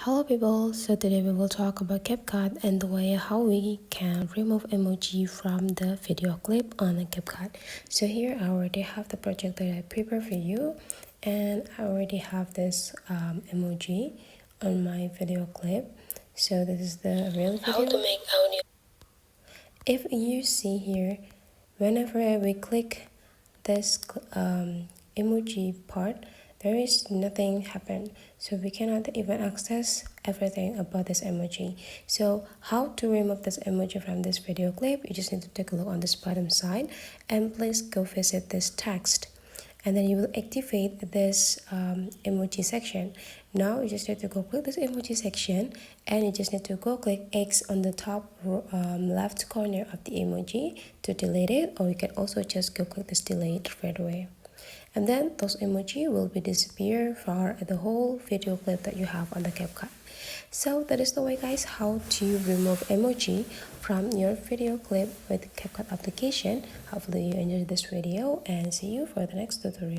Hello people, so today we will talk about CapCut and the way how we can remove emoji from the video clip on the CapCut. So here I already have the project that I prepared for you, and I already have this emoji on my video clip. So this is the real video. How to make audio. If you see here, whenever we click this emoji part, there is nothing happen, so we cannot even access everything about this emoji. So how to remove this emoji from this video clip? You just need to take a look on this bottom side and please go visit this text, and then you will activate this emoji section. Now you just need to go click this emoji section, and you just need to go click X on the top left corner of the emoji to delete it, or you can also just go click this delete right away, and then those emoji will be disappear for the whole video clip that you have on the CapCut. So that is the way, guys, how to remove emoji from your video clip with CapCut application. Hopefully you enjoyed this video, and see you for the next tutorial.